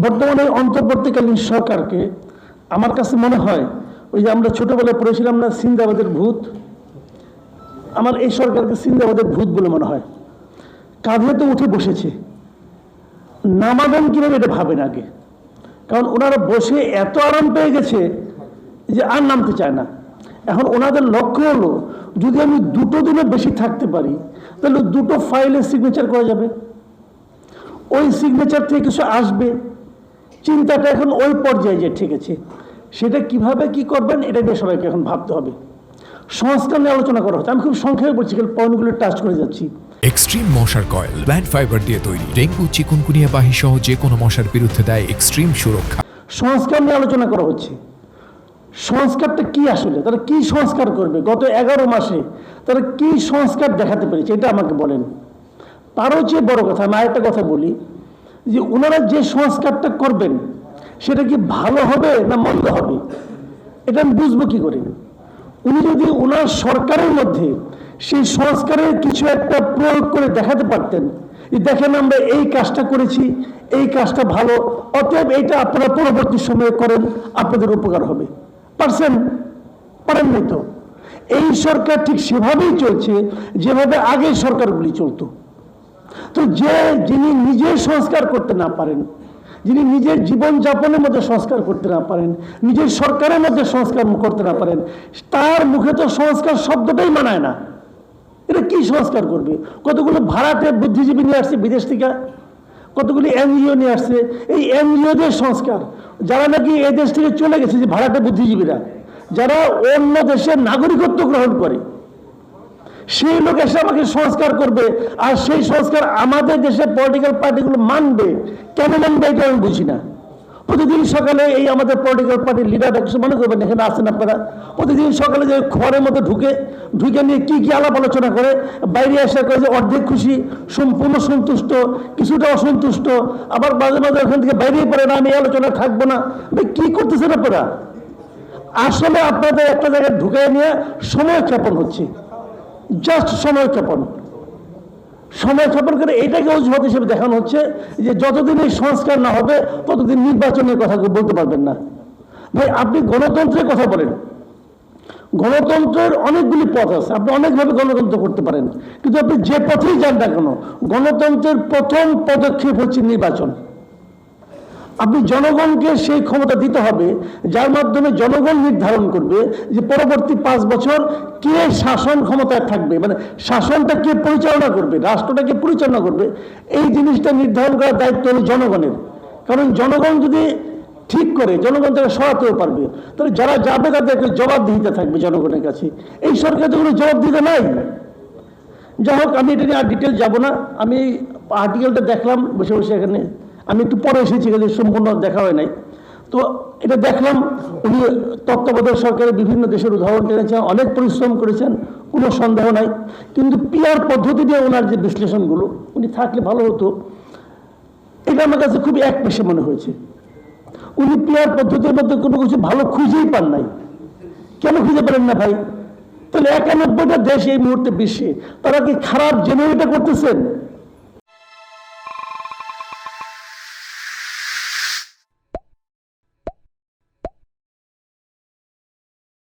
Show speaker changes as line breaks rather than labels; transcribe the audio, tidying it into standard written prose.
বর্তমানে অন্তর্বর্তীকালীন সরকারকে আমার কাছে মনে হয় ওই যে আমরা ছোটবেলায় পড়েছিলাম না সিন্দাবাদের ভূত, আমার এই সরকারকে সিন্দাবাদের ভূত বলে মনে হয়। কাঁধে তো উঠে বসেছে, নামাবেন কিভাবে এটা ভাবেন আগে, কারণ ওনারা বসে এত আরাম পেয়ে গেছে যে আর নামতে চায় না। এখন ওনাদের লক্ষ্য হলো যদি আমি 2 দিনের বেশি থাকতে পারি তাহলে 2 ফাইলে সিগনেচার করা যাবে, ওই সিগনেচার থেকে কিছু আসবে। চিন্তাটা এখন ওই পর্যায়ে যে ঠিক আছে সেটা কিভাবে কি করবেন এটা নিয়ে সবাইকে এখন ভাবতে হবে। সংস্কার নিয়ে আলোচনা করা হচ্ছে, আমি খুব সংক্ষেপে বলছি, পয়েন্টগুলো টাচ করে যাচ্ছি।
এক্সট্রিম মশার কয়েল প্ল্যান্ট ফাইবার দিয়ে তৈরি, ডেঙ্গু চিকুনগুনিয়া বাহি সহ যে কোনো মশার বিরুদ্ধে দেয় এক্সট্রিম সুরক্ষা।
সংস্কার নিয়ে আলোচনা করা হচ্ছে। সংস্কারটা কি আসলে, তারা কি সংস্কার করবে? গত 11 মাসে তারা কি সংস্কার দেখাতে পেরেছে এটা আমাকে বলেন। তারও চেয়ে বড় কথা আমি আরেকটা কথা বলি, যে ওনারা যে সংস্কারটা করবেন সেটা কি ভালো হবে না মন্দ হবে এটা আমি বুঝবো কি করে? উনি যদি ওনার সরকারের মধ্যে সেই সংস্কারের কিছু একটা প্রয়োগ করে দেখাতে পারতেন, দেখেন আমরা এই কাজটা করেছি, এই কাজটা ভালো, অতএব এইটা আপনারা পরবর্তী সময়ে করেন, আপনাদের উপকার হবে। পারছেন? পারেননি তো। এই সরকার ঠিক সেভাবেই চলছে যেভাবে আগের সরকারগুলি চলতো। তো যিনি নিজের সংস্কার করতে না পারেন, যিনি নিজের জীবনযাপনের মধ্যে সংস্কার করতে না পারেন, নিজের সরকারের মধ্যে সংস্কার করতে না পারেন, তার মুখে তো সংস্কার শব্দটাই মানায় না। এটা কি সংস্কার করবে? কতগুলো ভাড়াটে বুদ্ধিজীবী নিয়ে আসছে বিদেশ থেকে, কতগুলি এনজিও নিয়ে আসছে, এই এনজিওদের সংস্কার, যারা নাকি এই দেশ থেকে চলে গেছে, যে ভাড়াটে বুদ্ধিজীবীরা যারা অন্য দেশের নাগরিকত্ব গ্রহণ করে, সেই লোক এসে আমাকে সংস্কার করবে, আর সেই সংস্কার আমাদের দেশের পলিটিক্যাল পার্টিগুলো মানবে। কেন মানবে এটা আমি বুঝি না। প্রতিদিন সকালে এই আমাদের পলিটিক্যাল পার্টির লিডাররা কিছু মনে করবেন, এখানে আসেন আপনারা, প্রতিদিন সকালে যে ঘরের মধ্যে ঢুকে নিয়ে কি কি আলাপ আলোচনা করে, বাইরে আসা করে যে অর্ধেক খুশি, সম্পূর্ণ সন্তুষ্ট, কিছুটা অসন্তুষ্ট, আবার মাঝে মাঝে ওখান থেকে বাইরেই পড়ে না, আমি এই আলোচনা থাকবো না। কি করতেছেন আপনারা? আসলে আপনাদের একটা জায়গায় ঢুকে নিয়ে সময় ক্ষেপণ হচ্ছে, জাস্ট সময় ক্ষেপণ করে এটাকে অজুহাত হিসেবে দেখানো হচ্ছে যে যতদিন এই সংস্কার না হবে ততদিন নির্বাচনের কথা বলতে পারবেন না। ভাই আপনি গণতন্ত্রের কথা বলেন, গণতন্ত্রের অনেকগুলি পথ আছে, আপনি অনেকভাবে গণতন্ত্র করতে পারেন, কিন্তু আপনি যে পথেই যান না কেন গণতন্ত্রের প্রথম পদক্ষেপ হচ্ছে নির্বাচন। আপনি জনগণকে সেই ক্ষমতা দিতে হবে যার মাধ্যমে জনগণ নির্ধারণ করবে যে পরবর্তী 5 বছর কে শাসন ক্ষমতায় থাকবে, মানে শাসনটা কে পরিচালনা করবে, রাষ্ট্রটা কে পরিচালনা করবে, এই জিনিসটা নির্ধারণ করার দায়িত্ব হলো জনগণের। কারণ জনগণ যদি ঠিক করে, জনগণ তাকে সরাতেও পারবে, তাহলে যারা যাবে তাদেরকে জবাবদিহিতা থাকবে জনগণের কাছে। এই সরকার তো কোনো জবাবদিহিতা নাই। যাই হোক, আমি এটা নিয়ে আর ডিটেল যাবো না। আমি আর্টিকেলটা দেখলাম বসে বসে, এখানে আমি একটু পরে এসেছি, সম্পূর্ণ দেখা হয় নাই। তো এটা দেখলাম, উনি তত্ত্বাবধায়ক সরকারের বিভিন্ন দেশের উদাহরণ টেনেছেন, অনেক পরিশ্রম করেছেন, কোনো সন্দেহ নাই। কিন্তু পিআর পদ্ধতি দিয়ে ওনার যে বিশ্লেষণগুলো, উনি থাকলে ভালো হতো। এটা আমার কাছে খুবই একপেশে মনে হয়েছে। উনি পিআর পদ্ধতির মধ্যে কোনো কিছু ভালো খুঁজেই পান নাই। কেন খুঁজে পারেন না ভাই? তাহলে 91টা দেশ এই মুহূর্তে বিশ্বে, তারা কি খারাপ জেনে এটা করতেছেন?